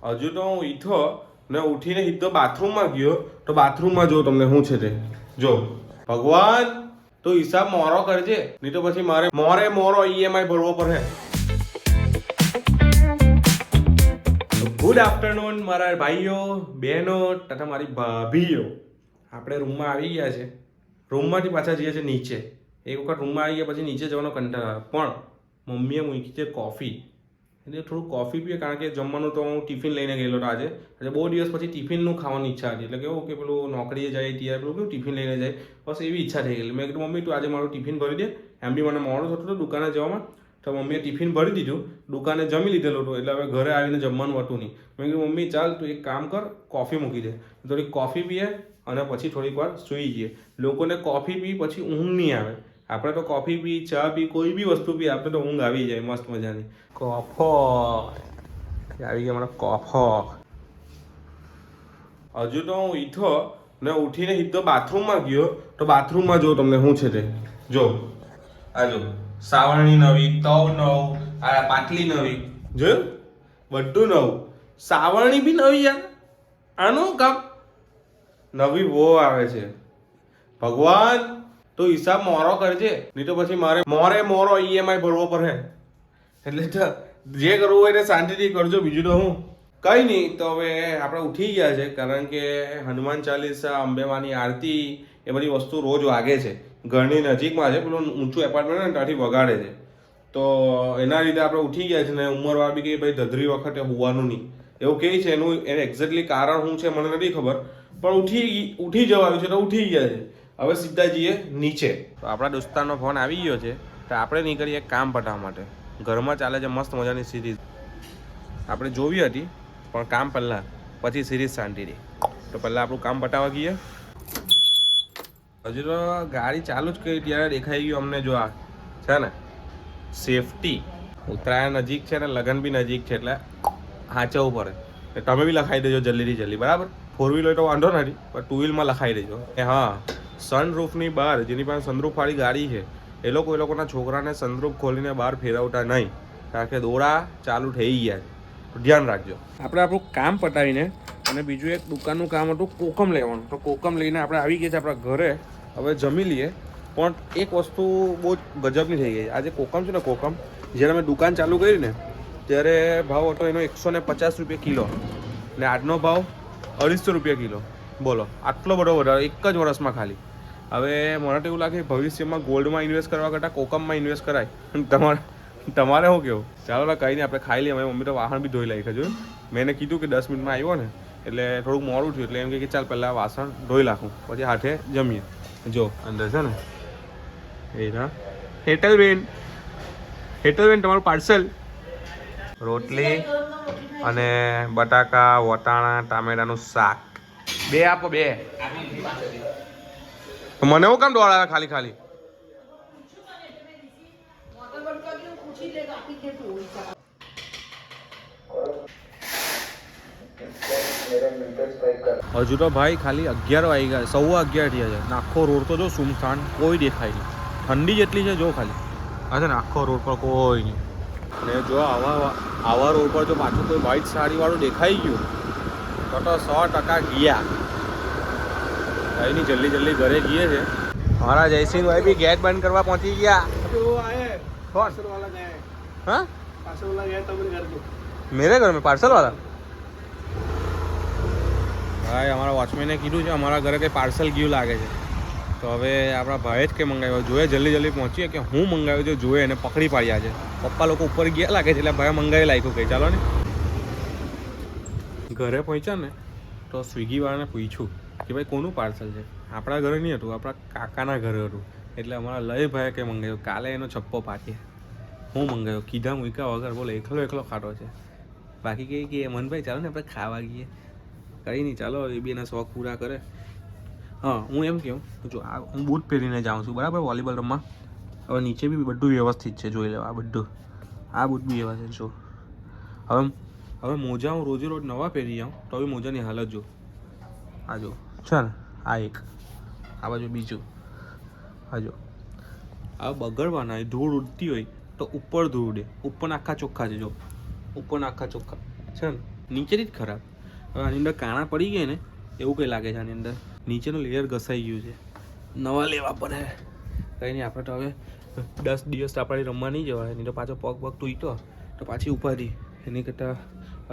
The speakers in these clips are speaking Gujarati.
હજુ તો હું ઈઠો ને ઉઠીને સીધો બાથરૂમમાં ગયો તો બાથરૂમમાં જો તમને શું છે તે જો ભગવાન તો હિસાબ મોરો કરજે નહીં તો પછી મારે મોરો ઈએમઆઈ ભરવો પડે. ગુડ આફ્ટરનૂન મારા ભાઈઓ બહેનો તથા મારી ભાભીઓ. આપણે રૂમમાં આવી ગયા છે. રૂમમાંથી પાછા જઈએ છીએ નીચે. એક વખત રૂમમાં આવી ગયા પછી નીચે જવાનો કંટાળો આવે પણ મમ્મીએ મૂકી છે કોફી એટલે થોડું કોફી પીએ કારણ કે જમવાનું તો હું ટિફિન લઈને ગયેલો હતો આજે બહુ દિવસ પછી ટિફિનનું ખાવાની ઈચ્છા હતી એટલે કેવું કે પેલું નોકરીએ જાય ત્યારે પેલું કેવું ટિફિન લઈને જાય બસ એવી ઈચ્છા થઈ ગયેલી. મેં કીધું મમ્મી તું આજે મારું ટિફિન ભરી દે એમ બી મને મોડું થતું હતું દુકાને જવામાં તો મમ્મીએ ટિફિન ભરી દીધું દુકાને જમી લીધેલું હતું એટલે હવે ઘરે આવીને જમવાનું હતું નહીં. મેં કીધું મમ્મી ચાલ તું એક કામ કર કોફી મૂકી દે થોડીક કોફી પીએ અને પછી થોડીક વાર સૂઈ જઈએ. લોકોને કોફી પી પછી ઊંઘ નહીં આવે આપણે તો કોફી પી ચા પી કોઈ બી વસ્તુ પી આપણે તો ઊંઘ આવી જાય મસ્ત મજાની. કોફો આવી ગયા મને કોફો. હજુ તો હું ઈઠો ને ઉઠીને સીધો બાથરૂમમાં ગયો તો બાથરૂમમાં જો તમને શું છે તે જો આ જો સાવરણી નવી તવ નવ આ પાટલી નવી જોયું બધું નવું સાવરણી બી નવી યાર આનું કામ નવી બહુ આવે છે. ભગવાન તો હિસાબ મોરો કરજે નહીં તો પછી મોરો ઈએમઆઈ ભરવો પડે એટલે જે કરવું હોય એને શાંતિથી કરજો બીજું તો હું કંઈ નહીં. તો હવે આપણે ઉઠી ગયા છે કારણ કે હનુમાન ચાલીસા અંબેમાની આરતી એ બધી વસ્તુ રોજ વાગે છે. ઘરની નજીકમાં છે પેલું ઊંચું એપાર્ટમેન્ટ ને ત્યાંથી વગાડે છે તો એના લીધે આપણે ઉઠી ગયા છે ને ઉંમરવાળા બી કે ભાઈ ધધરી વખતે હોવાનું નહીં એવું કહે છે. એનું એક્ઝેક્ટલી કારણ શું છે મને નથી ખબર પણ ઉઠી જવાનું છે તો ઉઠી ગયા છે. હવે સીધા જઈએ નીચે. તો આપણા દોસ્તારનો ફોન આવી ગયો છે તો આપણે નીકળીએ કામ પટાવવા માટે. ઘરમાં ચાલે છે મસ્ત મજાની સિરીઝ આપણે જોવી હતી પણ કામ પહેલાં પછી સિરીઝ શાંતિ રહી તો પહેલાં આપણું કામ પટાવવા ગઈએ. હજુ તો ગાડી ચાલુ જ કરી ત્યારે દેખાઈ ગયું અમને જો આ છે ને સેફટી ઉત્તરાયણ નજીક છે ને લગન બી નજીક છે એટલે હાંચવું પડે. તમે બી લખાઈ દેજો જલ્દીથી જલ્દી બરાબર. ફોર વ્હીલ હોય તો વાંધો નથી પણ ટુ વ્હીલમાં લખાઈ દેજો. હા સનરૂફની બહાર જેની પાસે સનરૂફવાળી ગાડી છે એ લોકોના છોકરાને સનરૂફ ખોલીને બહાર ફેરવતા નહીં કારણ કે દોરા ચાલુ થઈ ગયા છે. ધ્યાન રાખજો. આપણે આપણું કામ પતાવીને અને બીજું એક દુકાનનું કામ હતું કોકમ લેવાનું તો કોકમ લઈને આપણે આવી ગયા છે આપણા ઘરે. હવે જમી લઈએ પણ એક વસ્તુ બહુ ગજબની થઈ ગઈ. આજે કોકમ છે ને કોકમ જ્યારે મેં દુકાન ચાલુ કરી ને ત્યારે ભાવ હતો એનો 150 રૂપિયા કિલો ને આજનો ભાવ 250 રૂપિયા કિલો. બોલો આટલો બધો વધારો એક જ વર્ષમાં ખાલી. હવે મને તો એવું લાગે ભવિષ્યમાં ગોલ્ડમાં ઇન્વેસ્ટ કરવા કરતાં કોકમમાં ઇન્વેસ્ટ કરાય. તમારે શું કેવું? ચાલો કંઈ નહીં આપણે ખાઈ લઈએ. મારી મમ્મી તો વાસણ બી ધોઈ લાવી જોયું. મેં એને કીધું કે 10 મિનિટમાં આવ્યો ને એટલે થોડુંક મોડું થયું એટલે એમ કે ચાલ પહેલાં વાસણ ધોઈ નાખું પછી હાથે જમીએ. જો અંદર છે ને એ ના હેટલબેન તમારું પાર્સલ રોટલી અને બટાકા વટાણા ટામેટાનું શાક બે આપો બે. મને એવું કામ દોડાવે ખાલી ખાલી. હજુ તો ભાઈ ખાલી 11 વાગી ગયા 11:15 થયા છે. આખો રોડ તો જો સુમસાન કોઈ દેખાય નહીં. ઠંડી જેટલી છે જો ખાલી હા છે ને આખો રોડ પર કોઈ નહીં. અને જો આવા રોડ પર જો પાછું કોઈ વ્હાઈટ સાડીવાળું દેખાઈ ગયું તો 100% ગયા. કઈ નહીં જલ્દી ઘરે જઈએ છે. મારા જયસિંહભાઈ બી ગેટ બંધ કરવા પહોંચી ગયા. हाँ पार्सल वाला गया तब घर पे मेरे घर में पार्सल वाला ભાઈ અમારા વોચમેને કીધું છે અમારા ઘરે કંઈ પાર્સલ ગયું લાગે છે તો હવે આપણા ભાઈએ જ કંઈ મંગાવ્યો જોઈએ જલ્દી પહોંચીએ કે હું મંગાવ્યું છે જોઈએ એને પકડી પાડ્યા છે. પપ્પા લોકો ઉપર ગયા લાગે છે એટલે ભાઈ મંગાવી લાગ્યું કંઈ ચાલો ને. ઘરે પહોંચ્યા ને તો સ્વિગીવાળાને પૂછ્યું કે ભાઈ કોનું પાર્સલ છે. આપણા ઘરે નહીં હતું આપણા કાકાના ઘરે હતું એટલે અમારા લય ભાઈએ કંઈ મંગાવ્યું. કાલે એનો છપ્પો પાટીએ હું મંગાવ્યો કીધા મૂક્યા વગર બોલે એકલો ખાટો છે. બાકી કહે કે મનભાઈ ચાલો ને આપણે ખાવા ગઈએ. કંઈ નહીં ચાલો એ બી એના શોખ પૂરા કરે. હા હું એમ કહું જો આ હું બૂટ પહેરીને જાઉં છું બરાબર વોલીબોલ રમવા. હવે નીચે બી બધું વ્યવસ્થિત છે જોઈ લેવા આ બૂટ બી એવા છે જો. હવે મોજા હું રોજ નવા પહેરી જાઉં તો બી મોજાની હાલત જો આ જો છે ને આ એક આ બાજુ બીજું આ જો આ બગડવાના ધૂળ ઉડતી હોય તો ઉપર ધૂળ ઉડે. ઉપરના આખા ચોખ્ખા છે જો ઉપરના આખા ચોખ્ખા છે ને નીચેથી જ ખરાબ. હવે આની અંદર કાણા પડી ગયા ને એવું કંઈ લાગે છે. આની અંદર નીચેનું લેયર ઘસાઈ ગયું છે, નવા લેવા પડે. કંઈ નહીં, આપણે તો હવે 10 દિવસ આપણે રમવા નહીં જવાય. નહીં તો પાછો પગ તૂટ્યો તો પાછી ઉપાધી. એની કરતાં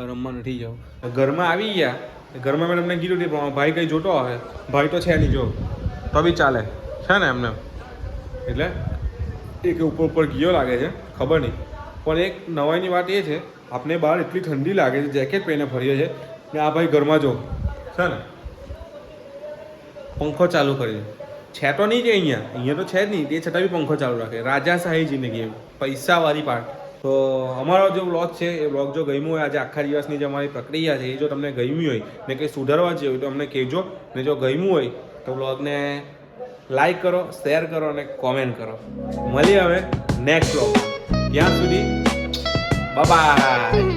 રમવા નથી જવું. ઘરમાં આવી ગયા, ઘરમાં મેં તમને કીધું કે ભાઈ કંઈ જોતો આવે, ભાઈ તો છે નહીં, જો તો બી ચાલે છે ને એમને. એટલે એક ઉપર ગયો લાગે છે, ખબર નહીં. પણ એક નવાઈની વાત એ છે, આપણે બહાર એટલી ઠંડી લાગે છે, જેકેટ પહેરીને ફરીએ છીએ ને આ ભાઈ ઘરમાં જો છે ને પંખો ચાલુ કરી છે તો નહીં જ અહીંયા તો છે જ નહીં, તે છતાં બી પંખો ચાલુ રાખે. રાજાશાહી જિંદગી, પૈસાવાળી પાર્ટ. તો અમારો જે વ્લોગ છે એ વ્લોગ જો ગમ્યું હોય, આજે આખા દિવસની જે અમારી પ્રક્રિયા છે એ જો તમને ગમ્યું હોય ને કંઈ સુધારવા જેવું હોય તો અમને કહેજો. ને જો ગમ્યું હોય તો વ્લોગને લાઈક કરો, શેર કરો અને કોમેન્ટ કરો. મળીએ હવે નેક્સ્ટ વ્લોગ. ત્યાં સુધી બાય.